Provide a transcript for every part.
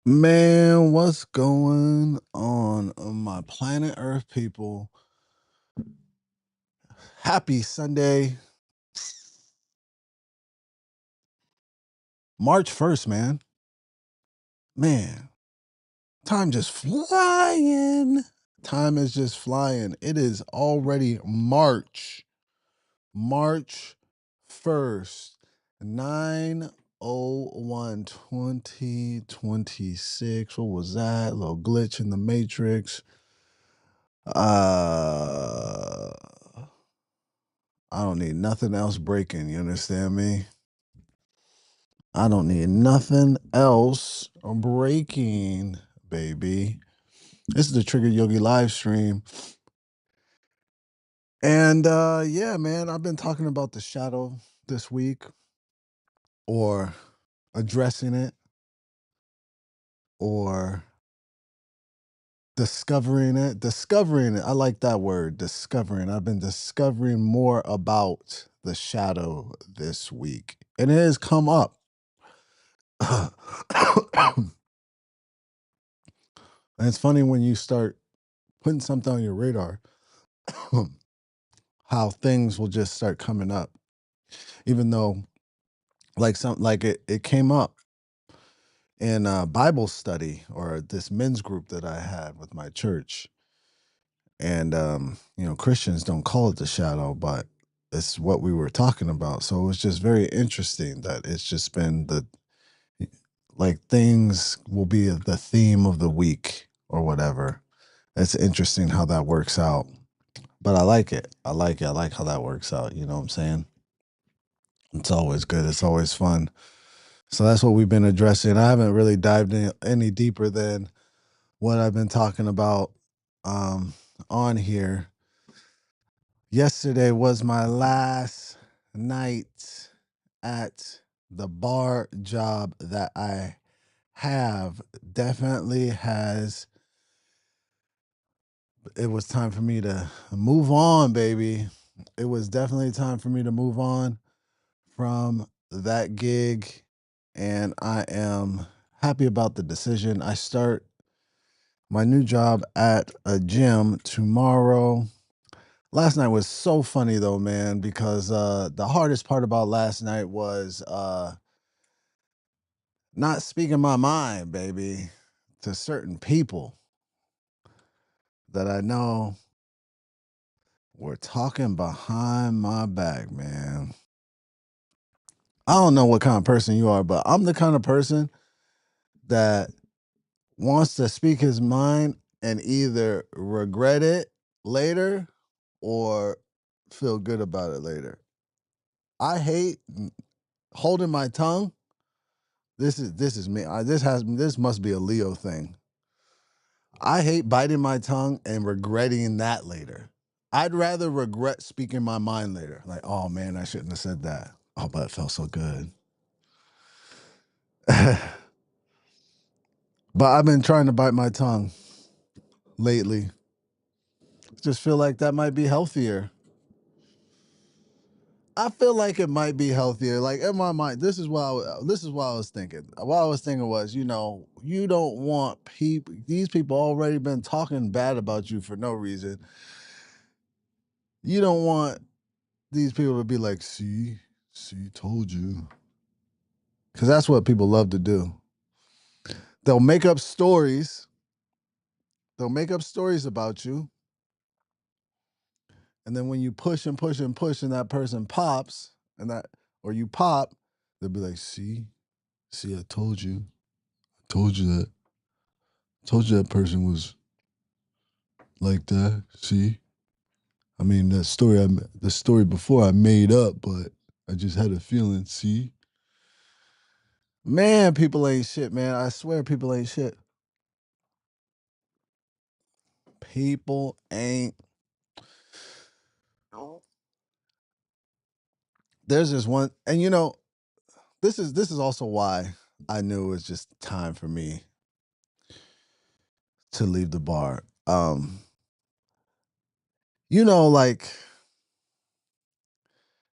Man, what's going on my planet Earth people? Happy Sunday, March 1st, man. Man, time just flying. Time is just flying. It is already March 1st, 9:01 2026. What was that? A little glitch in the matrix. Uh I don't need nothing else breaking. You understand me? I don't need nothing else breaking, baby. This is the Trigger Yogi live stream. And yeah, man, I've been talking about the shadow this week or addressing it or discovering it. Discovering it. I like that word, discovering. I've been discovering more about the shadow this week. And it has come up. And it's funny when you start putting something on your radar, how things will just start coming up, even though it came up in a Bible study or this men's group that I had with my church. And Christians don't call it the shadow, but it's what we were talking about. So it was just very interesting that it's just been like things will be the theme of the week or whatever. It's interesting how that works out. But I like it. I like it. I like how that works out. You know what I'm saying? It's always good. It's always fun. So that's what we've been addressing. I haven't really dived in any deeper than what I've been talking about um, on here. Yesterday was my last night at the bar job that I have. Definitely has. It was time for me to move on, baby. It was definitely time for me to move on from that gig, and I am happy about the decision. I start my new job at a gym tomorrow. Last night was so funny though, man, because the hardest part about last night was not speaking my mind, baby, to certain people that I know were talking behind my back, man. I don't know what kind of person you are, but I'm the kind of person that wants to speak his mind and either regret it later or feel good about it later. I hate holding my tongue. This is me. This must be a Leo thing. I hate biting my tongue and regretting that later. I'd rather regret speaking my mind later. Like, oh man, I shouldn't have said that. Oh, but it felt so good. But I've been trying to bite my tongue lately. Just feel like that might be healthier. I feel like it might be healthier. Like in my mind, this is what I was thinking. What I was thinking was, you don't want people. These people already been talking bad about you for no reason. You don't want these people to be like, see, told you, because that's what people love to do. They'll make up stories. They'll make up stories about you, and then when you push and push and push, and that person pops, or you pop, they'll be like, see, I told you that. Told you that person was like that. See, I mean the story before I made up, but I just had a feeling. See, man, people ain't shit, man. I swear, people ain't shit. People ain't. There's this one, and this is also why I knew it was just time for me to leave the bar. Like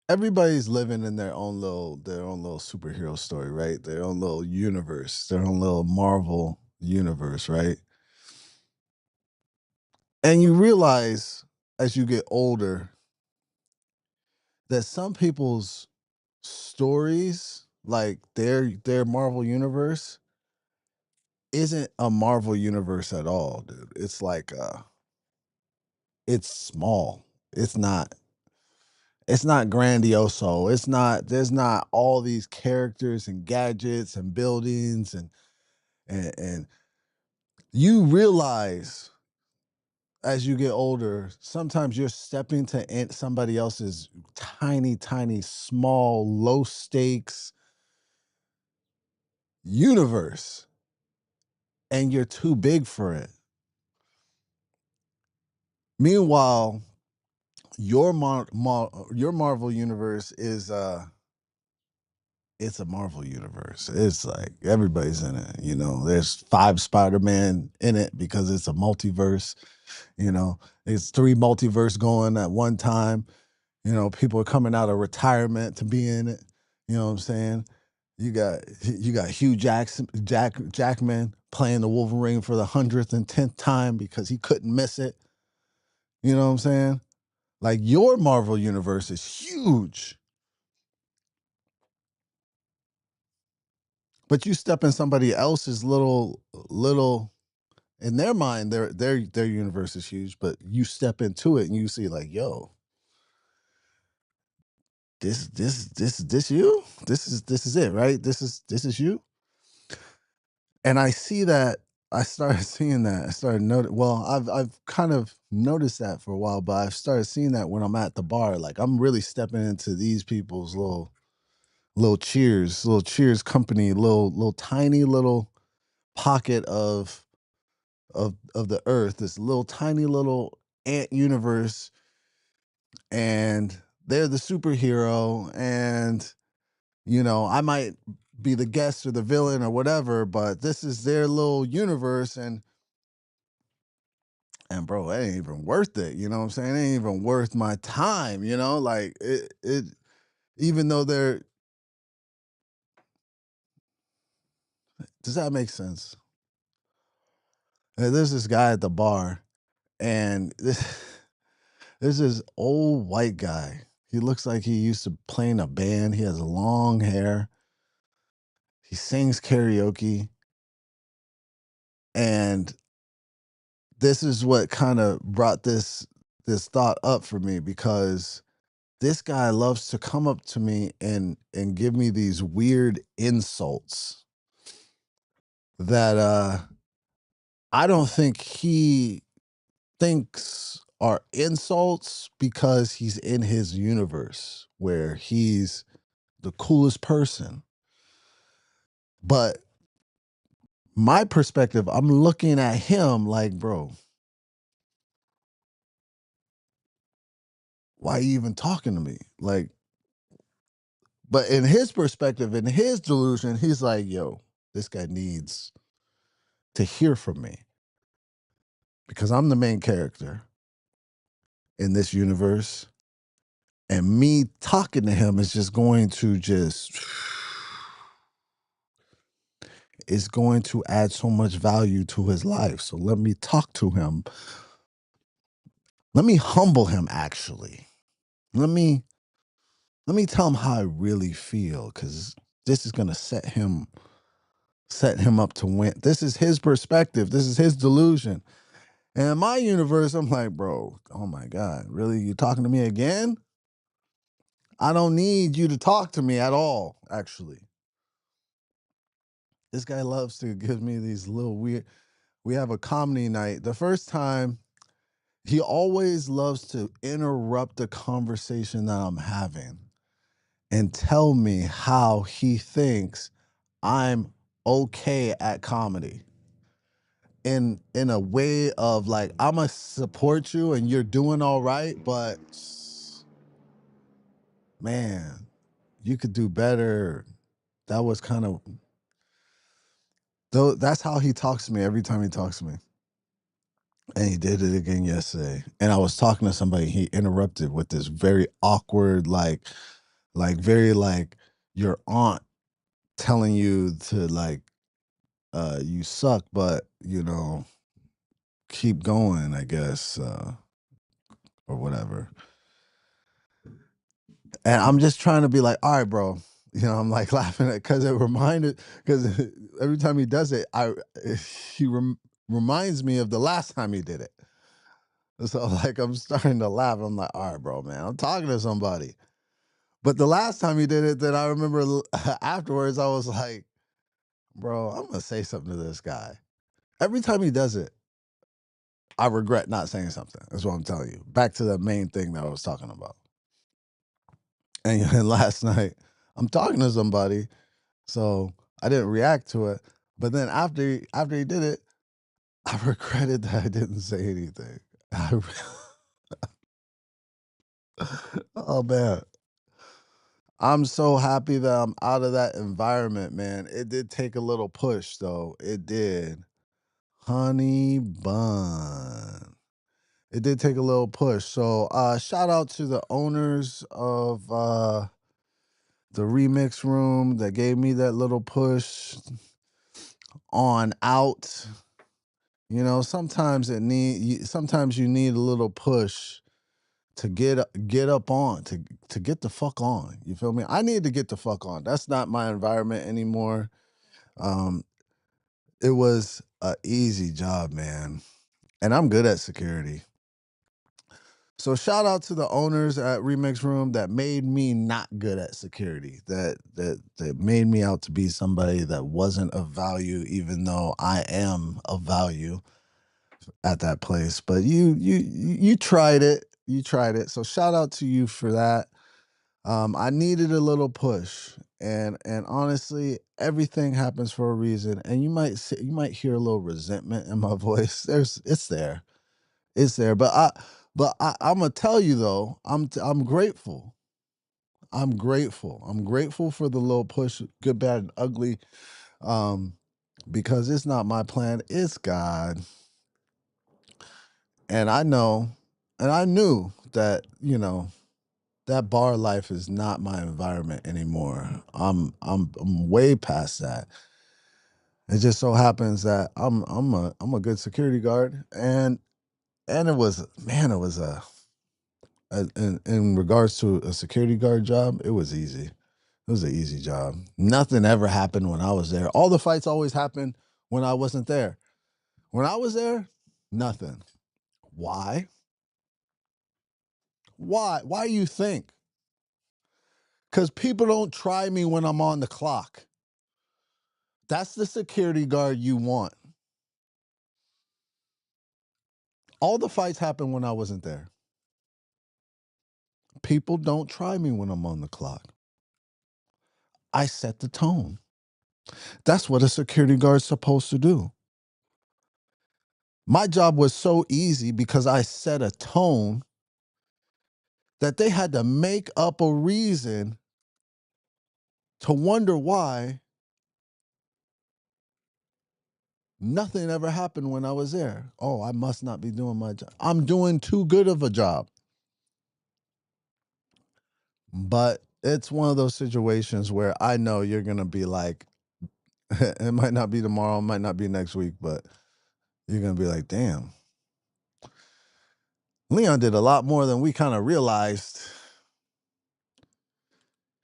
everybody's living in their own little superhero story, right? Their own little universe, their own little Marvel universe, right? And you realize as you get older that some people's stories, like their Marvel universe, isn't a Marvel universe at all, dude. It's like it's small. It's not it's not grandioso. It's not there's not all these characters and gadgets and buildings and you realize as you get older, sometimes you're stepping to somebody else's tiny, tiny, small, low stakes universe, and you're too big for it. Meanwhile, your Marvel universe is it's a Marvel universe. It's like everybody's in it. There's 5 Spider-Man in it because it's a multiverse. It's 3 multiverse going at one time. People are coming out of retirement to be in it. You know what I'm saying? You got Hugh Jackman playing the Wolverine for the 110th time because he couldn't miss it. You know what I'm saying? Like your Marvel universe is huge, but you step in somebody else's little in their mind, their universe is huge, but you step into it and you see like, yo, this you? This is it, right? This is you. And I see that I started seeing that. I started notice. Well, I've kind of noticed that for a while, but I've started seeing that when I'm at the bar. Like I'm really stepping into these people's little cheers company, little tiny little pocket of the earth, this little tiny little ant universe, and they're the superhero, and I might be the guest or the villain or whatever, but this is their little universe, and bro, it ain't even worth it. You know what I'm saying? It ain't even worth my time. Like it. Even though they're, does that make sense? There's this guy at the bar, and there's this old white guy. He looks like he used to play in a band. He has long hair. He sings karaoke, and this is what kind of brought this thought up for me because this guy loves to come up to me and give me these weird insults that I don't think he thinks are insults because he's in his universe where he's the coolest person. But my perspective, I'm looking at him like, bro, why are you even talking to me? Like, but in his perspective, in his delusion, he's like, yo, this guy needs to hear from me because I'm the main character in this universe. And me talking to him is just going to it's going to add so much value to his life. So let me talk to him. Let me humble him actually. Let me let me tell him how I really feel cuz this is going to set him up to win. This is his perspective. This is his delusion. And in my universe, I'm like, bro, oh my God, really? You talking to me again? I don't need you to talk to me at all, actually. This guy loves to give me these little weird. We have a comedy night. The first time, he always loves to interrupt the conversation that I'm having and tell me how he thinks I'm okay at comedy. In a way of like, I'ma support you and you're doing all right, but man, you could do better. That was kind of though that's how he talks to me every time he talks to me. And he did it again yesterday. And I was talking to somebody, he interrupted with this very awkward, like, like very like your aunt telling you to like you suck, but keep going, I guess, or whatever. And I'm just trying to be like, all right, bro. I'm like laughing at because it reminded because every time he does it, he reminds me of the last time he did it. So like I'm starting to laugh. I'm like, all right, bro, man, I'm talking to somebody. But the last time he did it, then I remember afterwards, I was like, bro, I'm gonna say something to this guy. Every time he does it, I regret not saying something. That's what I'm telling you. Back to the main thing that I was talking about. And last night, I'm talking to somebody, so I didn't react to it. But then after he did it, I regretted that I didn't say anything. Oh man, I'm so happy that I'm out of that environment, man. It did take a little push, though. It did, honey bun. It did take a little push. So, shout out to the owners of the remix room that gave me that little push on out. Sometimes you need a little push to get up on to get the fuck on. You feel me? I need to get the fuck on. That's not my environment anymore. Um, it was a easy job, man, and I'm good at security. So shout out to the owners at Remix Room that made me not good at security. That made me out to be somebody that wasn't of value, even though I am of value at that place. But you tried it. You tried it. So shout out to you for that. I needed a little push, and honestly, everything happens for a reason. And you might hear a little resentment in my voice. It's there. It's there. I'm gonna tell you though, I'm grateful. I'm grateful. I'm grateful for the little push, good, bad, and ugly. Um, because it's not my plan, it's God. And I know, and I knew that, that bar life is not my environment anymore. I'm way past that. It just so happens that I'm a good security guard, and it was, man, it was in regards to a security guard job, it was easy. It was an easy job. Nothing ever happened when I was there. All the fights always happened when I wasn't there. When I was there, nothing. Why? Why? Why you think? Because people don't try me when I'm on the clock. That's the security guard you want. All the fights happened when I wasn't there. People don't try me when I'm on the clock. I set the tone. That's what a security guard's supposed to do. My job was so easy because I set a tone that they had to make up a reason to wonder why nothing ever happened when I was there. Oh, I must not be doing my job. I'm doing too good of a job. But it's one of those situations where I know you're going to be like, it might not be tomorrow, it might not be next week, but you're going to be like, damn, Leon did a lot more than we kind of realized.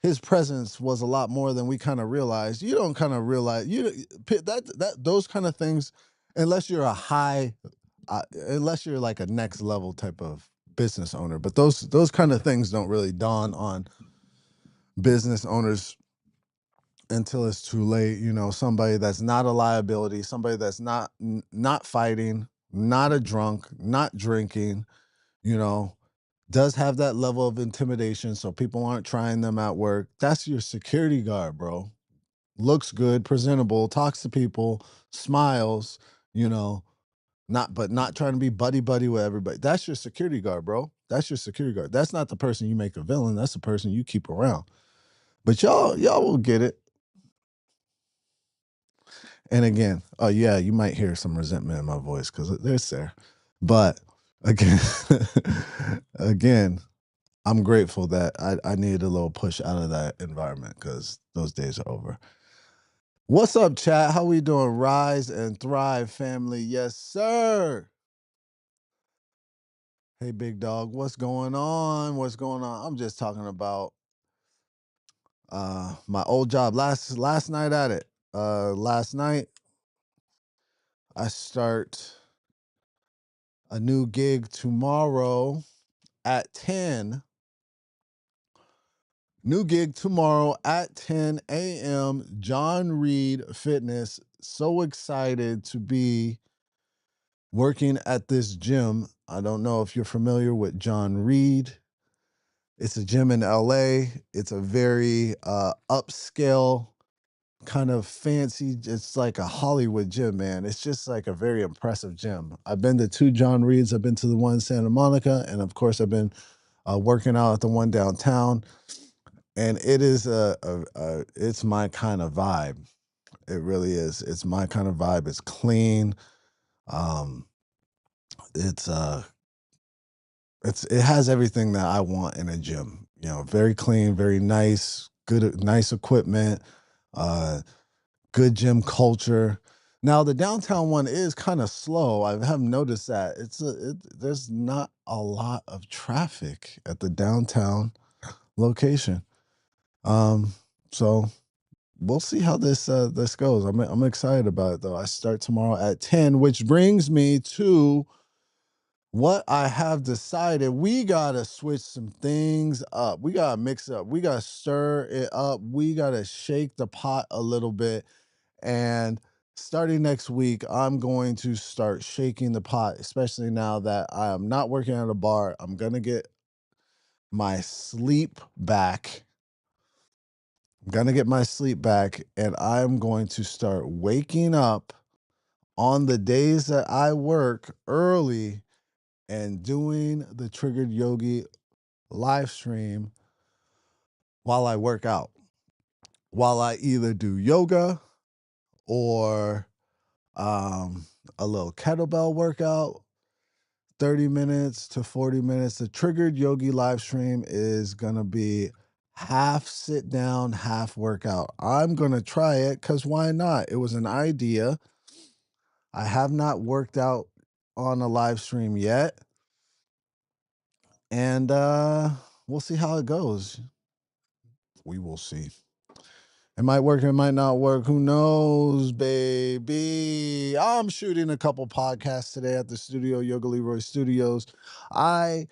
His presence was a lot more than we kind of realized. You don't kind of realize those kind of things, unless you're a unless you're like a next level type of business owner. But those kind of things don't really dawn on business owners until it's too late. Somebody that's not a liability, somebody that's not fighting, not a drunk, not drinking. You know, does have that level of intimidation, so people aren't trying them at work. That's your security guard, bro. Looks good, presentable, talks to people, smiles, you know, not trying to be buddy buddy with everybody. That's your security guard, bro. That's your security guard. That's not the person you make a villain. That's the person you keep around. But y'all will get it. And again, oh yeah, you might hear some resentment in my voice because there's there. But again, again, I'm grateful that I needed a little push out of that environment because those days are over. What's up, chat? How we doing? Rise and thrive, family. Yes, sir. Hey, big dog. What's going on? What's going on? I'm just talking about my old job. Last night at it. Last night I start a new gig tomorrow at 10. New gig tomorrow at 10 a.m. John Reed Fitness. So excited to be working at this gym. I don't know if you're familiar with John Reed. It's a gym in LA. It's a very upscale, kind of fancy. It's like a Hollywood gym, man. It's just like a very impressive gym. I've been to two John Reeds. I've been to the one in Santa Monica, and of course, I've been working out at the one downtown. And it is it's my kind of vibe. It really is. It's my kind of vibe. It's clean. Um, it's it has everything that I want in a gym. You know, very clean, very nice, nice equipment, uh, good gym culture. Now the downtown one is kind of slow. I have noticed that there's not a lot of traffic at the downtown location. Um, so we'll see how this goes. I'm excited about it though. I start tomorrow at 10, which brings me to what I have decided. We gotta switch some things up. We gotta mix it up. We gotta stir it up. We gotta shake the pot a little bit. And starting next week, I'm going to start shaking the pot, especially now that I am not working at a bar. I'm gonna get my sleep back. I'm gonna get my sleep back, and I'm going to start waking up on the days that I work early and doing the Triggered Yogi live stream while I work out, while I either do yoga or um, a little kettlebell workout, 30 minutes to 40 minutes. The Triggered Yogi live stream is going to be half sit down, half workout. I'm going to try it because why not? It was an idea. I have not worked out on a live stream yet. And we'll see how it goes. We will see. It might work, it might not work. Who knows, baby? I'm shooting a couple podcasts today at the studio, Yoga Leroy Studios. I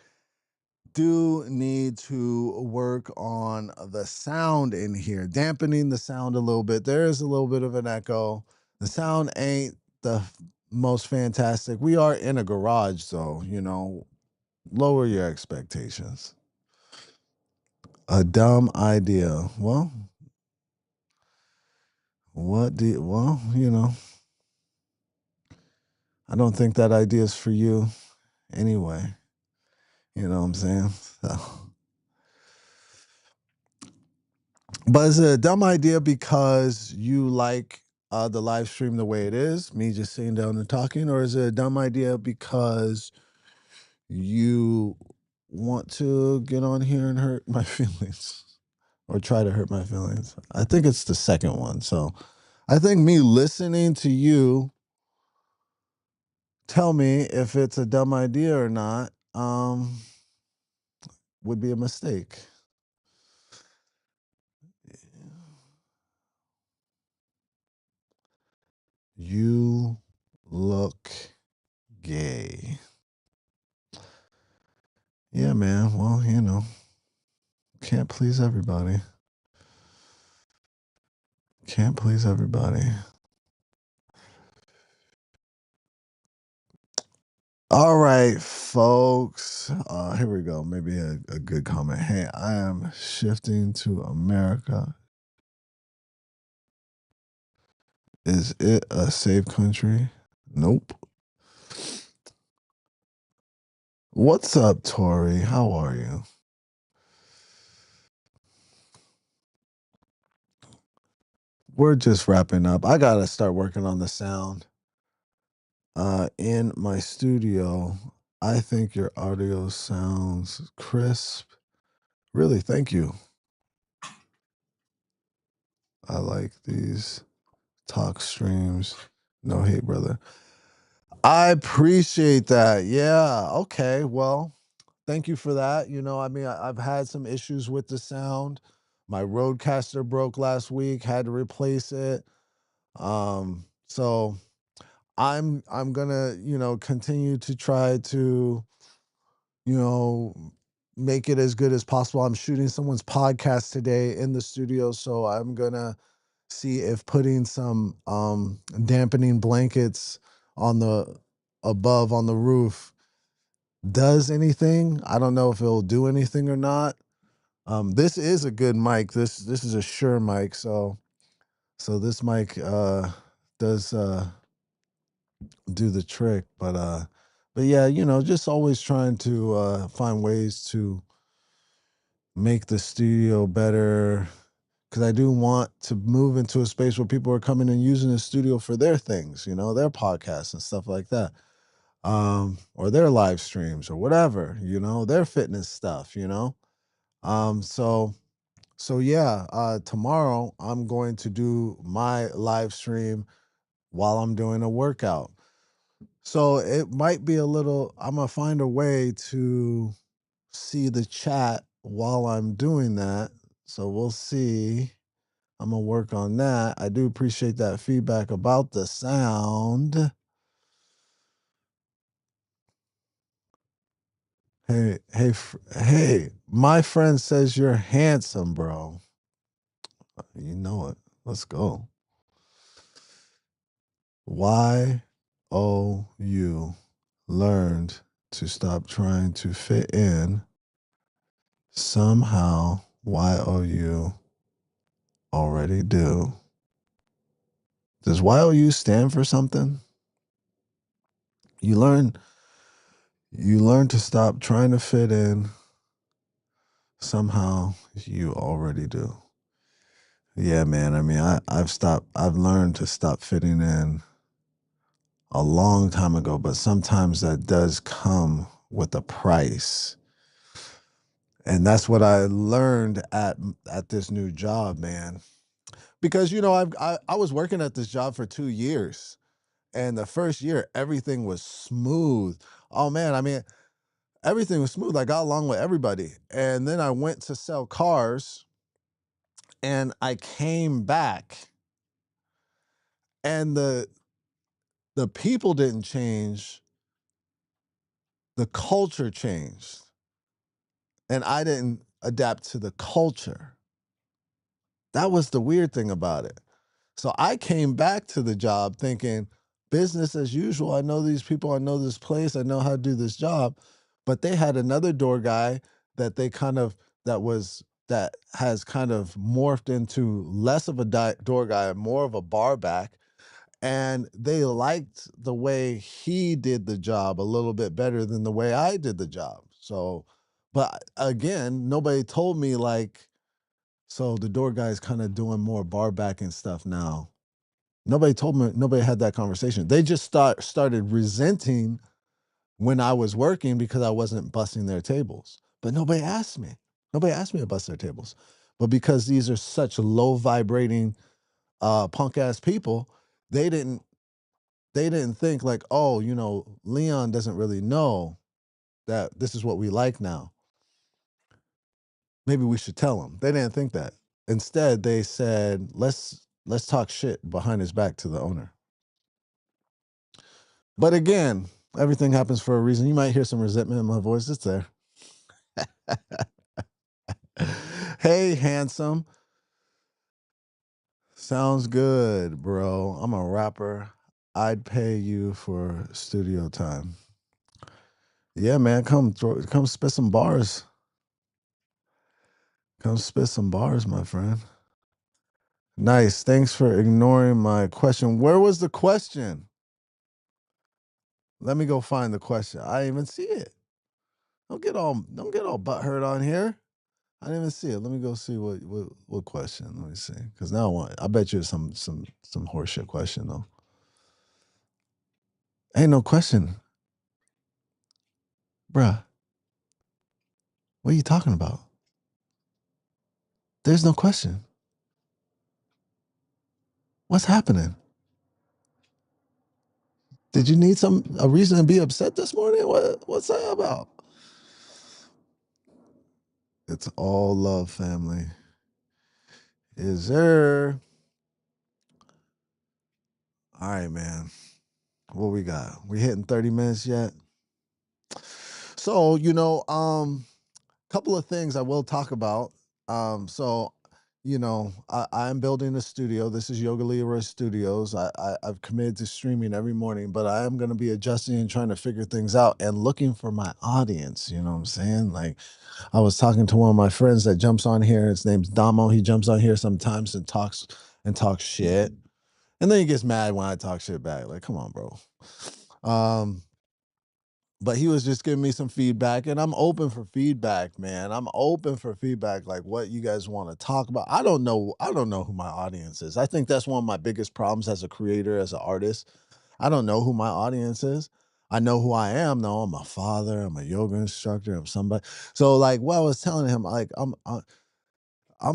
do need to work on the sound in here, dampening the sound a little bit. There is a little bit of an echo. The sound ain't the most fantastic. We are in a garage, though, you know, lower your expectations. A dumb idea. Well, well, you know, I don't think that idea is for you anyway. You know what I'm saying? So. But is it a dumb idea because you like the live stream the way it is, me just sitting down and talking, or is it a dumb idea because you want to get on here and hurt my feelings or try to hurt my feelings? I think it's the second one. So I think me listening to you tell me if it's a dumb idea or not would be a mistake. You look gay. Yeah, man. Well, you know, can't please everybody. Can't please everybody. All right, folks. Here we go. Maybe a good comment. Hey, I am shifting to America. Is it a safe country? Nope. What's up, Tori? How are you? We're just wrapping up. I gotta start working on the sound. In my studio, I think your audio sounds crisp Really, thank you. I like these talk streams. No hate, brother. I appreciate that. Yeah. Okay. Well, thank you for that. I mean, I've had some issues with the sound. My Rodecaster broke last week, had to replace it. So I'm gonna, continue to try to, you know, make it as good as possible. I'm shooting someone's podcast today in the studio, so I'm gonna see if putting some dampening blankets on the above on the roof does anything. I don't know if it'll do anything or not. This is a good mic. This is a Shure mic, so this mic does do the trick. But yeah, just always trying to find ways to make the studio better, because I do want to move into a space where people are coming and using the studio for their things, their podcasts and stuff like that, or their live streams or whatever, their fitness stuff, so yeah, tomorrow I'm going to do my live stream while I'm doing a workout. So it might be a little, I'm gonna find a way to see the chat while I'm doing that. So we'll see. I'm gonna work on that. I do appreciate that feedback about the sound. Hey, my friend says you're handsome, bro. You know it. Let's go. YOU learned to stop trying to fit in. Somehow, YOU already do. Does YOU stand for something? You learn to stop trying to fit in. Somehow you already do. Yeah, man. I mean, I've learned to stop fitting in a long time ago, but sometimes that does come with a price. And that's what I learned at this new job, man. Because I was working at this job for 2 years, and the first year everything was smooth. Oh man, I mean, everything was smooth. I got along with everybody. And then I went to sell cars, and I came back, and the people didn't change, the culture changed. And I didn't adapt to the culture. That was the weird thing about it. So I came back to the job thinking business as usual. I know these people, I know this place, I know how to do this job. But they had another door guy that they kind of that has kind of morphed into less of a door guy, more of a bar back. And they liked the way he did the job a little bit better than the way I did the job. So, but again, nobody told me like, so the door guy's kind of doing more bar back and stuff now. Nobody told me, nobody had that conversation. They just started resenting when I was working because I wasn't busting their tables. But nobody asked me. Nobody asked me to bust their tables. But because these are such low vibrating punk ass people, they didn't think like, oh, Leon doesn't really know that this is what we like now. Maybe we should tell him. They didn't think that. Instead, they said, let's talk shit behind his back to the owner. But again, everything happens for a reason. You might hear some resentment in my voice. It's there. Hey, handsome. Sounds good, bro. I'm a rapper. I'd pay you for studio time. Yeah, man. Come spit some bars. Come spit some bars, my friend. Nice. Thanks for ignoring my question. Where was the question? Let me go find the question. I didn't even see it. Don't get all butthurt on here. I didn't even see it. Let me go see what question. Let me see. Because now I bet you it's some horseshit question though. Ain't no question. Bruh. What are you talking about? There's no question. What's happening? Did you need a reason to be upset this morning? What's that about? It's all love, family. Is there? All right, man. What we got? We hitting 30 minutes yet? So, couple of things I will talk about. So, I'm building a studio. This is Yoga Leroy Studios. I've committed to streaming every morning, but I am going to be adjusting and trying to figure things out and looking for my audience. You know what I'm saying? Like, I was talking to one of my friends that jumps on here. His name's Damo. He jumps on here sometimes and talks shit, and then he gets mad when I talk shit back. Like, come on, bro. Um, but he was just giving me some feedback, and I'm open for feedback, man. I'm open for feedback, like what you guys want to talk about. I don't know who my audience is. I think that's one of my biggest problems as a creator, as an artist. I don't know who my audience is. I know who I am though. I'm a father, I'm a yoga instructor, I'm somebody. So like what I was telling him, like I'm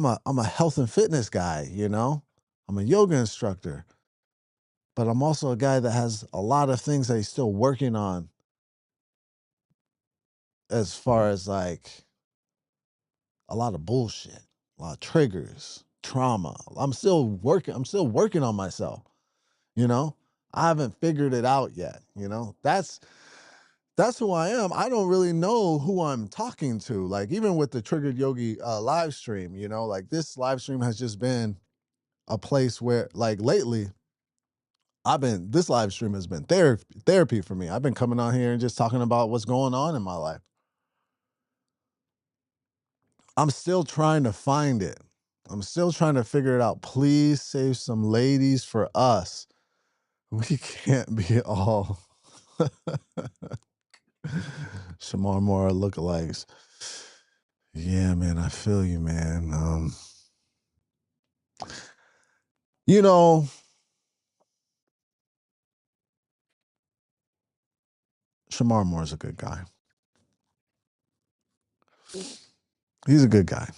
a health and fitness guy, I'm a yoga instructor, but I'm also a guy that has a lot of things that he's still working on, as far as like a lot of bullshit, a lot of triggers, trauma. I'm still working on myself, you know? I haven't figured it out yet, That's who I am. I don't really know who I'm talking to. Like even with the Triggered Yogi live stream, like this live stream has just been a place where like lately this live stream has been therapy for me. I've been coming on here and just talking about what's going on in my life. I'm still trying to find it. I'm still trying to figure it out. Please save some ladies for us. We can't be all Shamar Moore lookalikes. Yeah, man, I feel you, man. You know, Shamar Moore's a good guy. He's a good guy.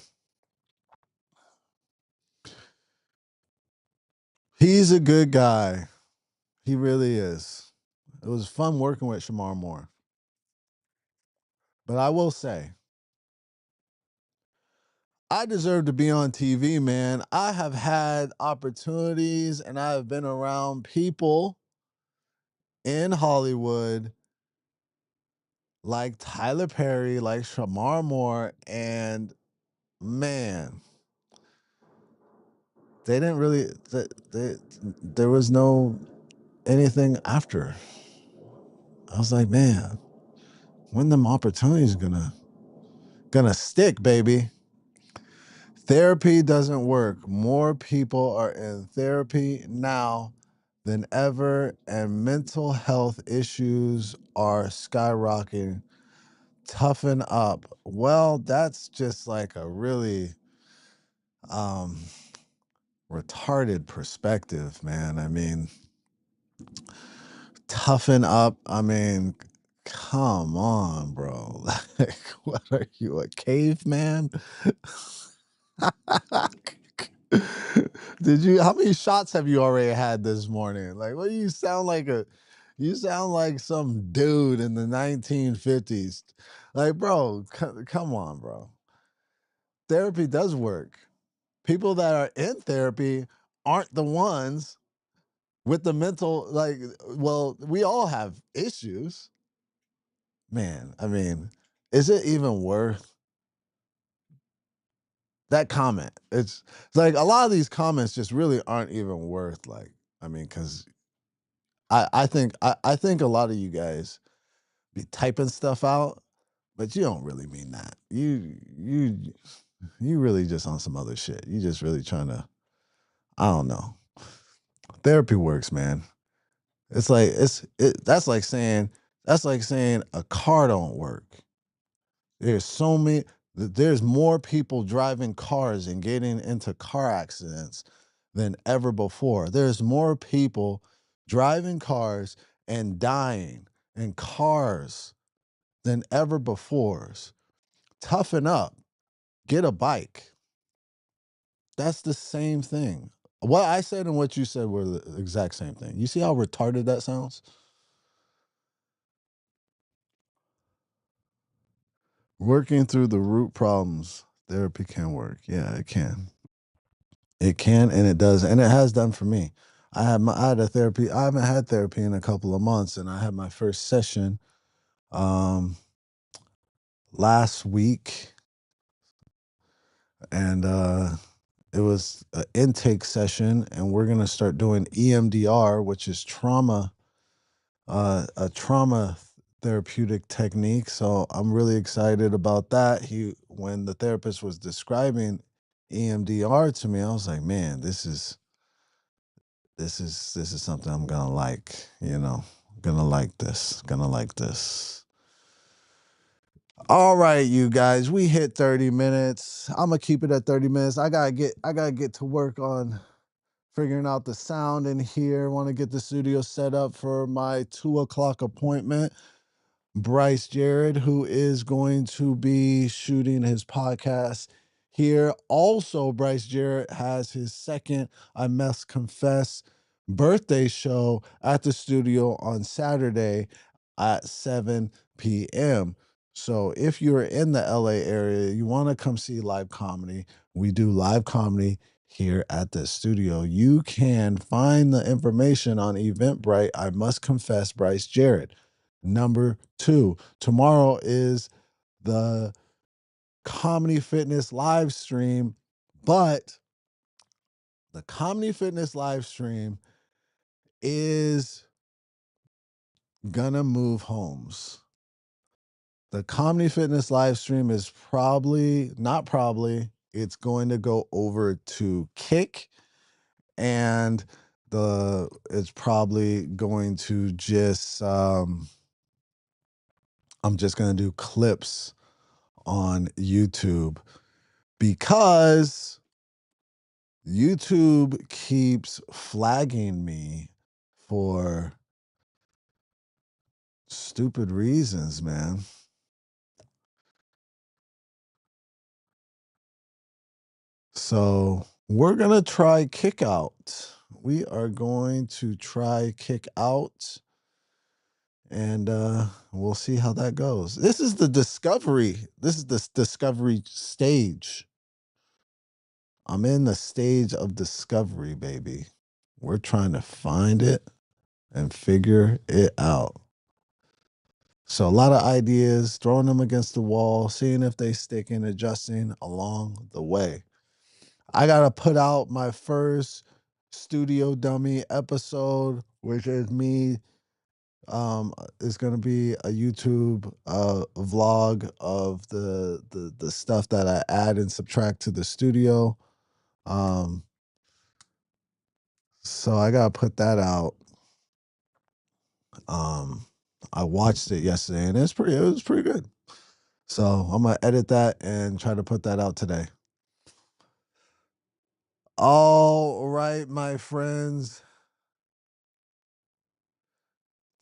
He's a good guy. He really is. It was fun working with Shamar Moore. But I will say, I deserve to be on TV, man. I have had opportunities and I have been around people in Hollywood like Tyler Perry, like Shamar Moore, and man, they didn't really. There was no anything after. I was like, man, when them opportunities gonna stick, baby? Therapy doesn't work. More people are in therapy now than ever, and mental health issues are skyrocketing. Toughen up. Well, that's just like a really um retarded perspective, man. I mean, toughen up. I mean, come on, bro. Like, what are you, a caveman? How many shots have you already had this morning? Like, what you sound like some dude in the 1950s. Like, bro, come on, bro. Therapy does work. People that are in therapy aren't the ones with the mental, like, well, we all have issues. Man, I mean, is it even worth that comment? It's like a lot of these comments just really aren't even worth, like, I mean, because I think a lot of you guys be typing stuff out, but you don't really mean that. You really just on some other shit. You just really trying to, I don't know. Therapy works, man. It's like that's like saying a car don't work. There's so many there's more people driving cars and getting into car accidents than ever before. There's more people driving cars and dying in cars than ever before. Toughen up. Get a bike. That's the same thing. What I said and what you said were the exact same thing. You see how retarded that sounds? Working through the root problems, therapy can work. Yeah, it can. It can and it does, and it has done for me. I had a therapy. I haven't had therapy in a couple of months, and I had my first session um last week, and it was an intake session, and we're gonna start doing EMDR, which is a trauma therapeutic technique. So I'm really excited about that. When the therapist was describing EMDR to me, I was like, man, this is something I'm gonna like, gonna like this, gonna like this. All right, you guys, we hit 30 minutes. I'm gonna keep it at 30 minutes. I gotta get to work on figuring out the sound in here. Want to get the studio set up for my 2 o'clock appointment. Bryce Jared, who is going to be shooting his podcast here. Also, Bryce Jarrett has his second, I must confess, birthday show at the studio on Saturday at 7 p.m. So if you're in the LA area, you want to come see live comedy, we do live comedy here at the studio. You can find the information on Eventbrite. I must confess, Bryce Jarrett. Number two, tomorrow is the Comedy Fitness live stream, but the Comedy Fitness live stream is gonna move homes. The Comedy Fitness live stream is it's going to go over to Kick, and it's probably going to just I'm just gonna do clips on YouTube because YouTube keeps flagging me for stupid reasons, man. So we're going to try Kick Out. We are going to try Kick Out, and we'll see how that goes. This is the discovery. This is the discovery stage. I'm in the stage of discovery, baby. We're trying to find it and figure it out. So a lot of ideas, throwing them against the wall, seeing if they stick and adjusting along the way. I got to put out my first studio dummy episode, which is me. It's going to be a YouTube vlog of the stuff that I add and subtract to the studio. Um, so I got to put that out. Um, I watched it yesterday and it was pretty good. So I'm gonna edit that and try to put that out today. All right, my friends.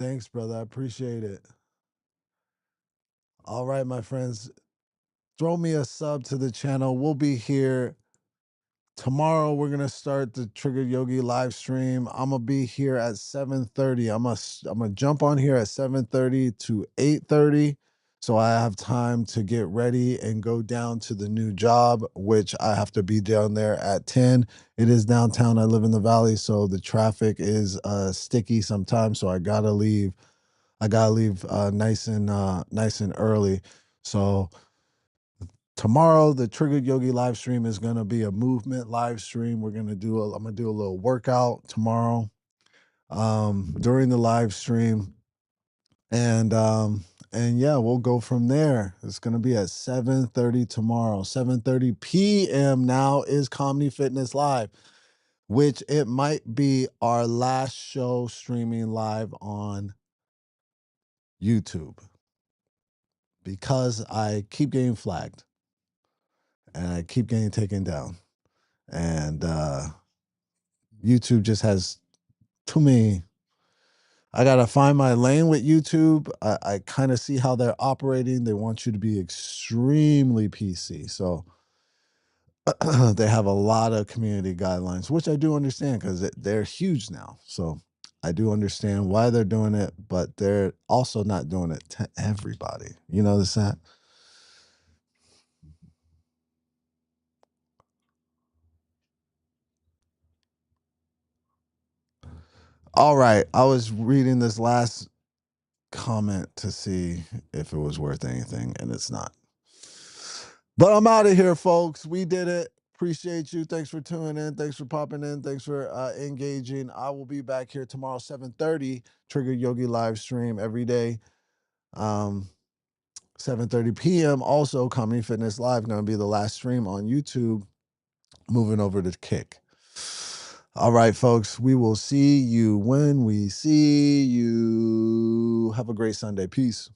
Thanks, brother. I appreciate it. All right, my friends. Throw me a sub to the channel. We'll be here tomorrow. We're gonna start the Trigger Yogi live stream. I'm gonna be here at 7:30. I'm gonna jump on here at 7:30 to 8:30. So I have time to get ready and go down to the new job, which I have to be down there at 10. It is downtown. I live in the valley, so the traffic is sticky sometimes. So I gotta leave nice and early. So tomorrow, the Triggered Yogi live stream is gonna be a movement live stream. I'm gonna do a little workout tomorrow during the live stream. And yeah, we'll go from there. It's gonna be at 7:30 tomorrow. 7:30 p.m. now is Comedy Fitness Live, which it might be our last show streaming live on YouTube because I keep getting flagged and I keep getting taken down. And YouTube just has too many. I gotta find my lane with YouTube. I kind of see how they're operating. They want you to be extremely PC. So they have a lot of community guidelines, which I do understand because they're huge now. So I do understand why they're doing it, but they're also not doing it to everybody. You know that? All right. I was reading this last comment to see if it was worth anything, and it's not. But I'm out of here, folks. We did it. Appreciate you. Thanks for tuning in. Thanks for popping in. Thanks for engaging. I will be back here tomorrow, 7:30. Trigger Yogi live stream every day. 7:30 p.m. Also, Comedy Fitness Live going to be the last stream on YouTube. Moving over to Kick. All right, folks. We will see you when we see you. Have a great Sunday. Peace.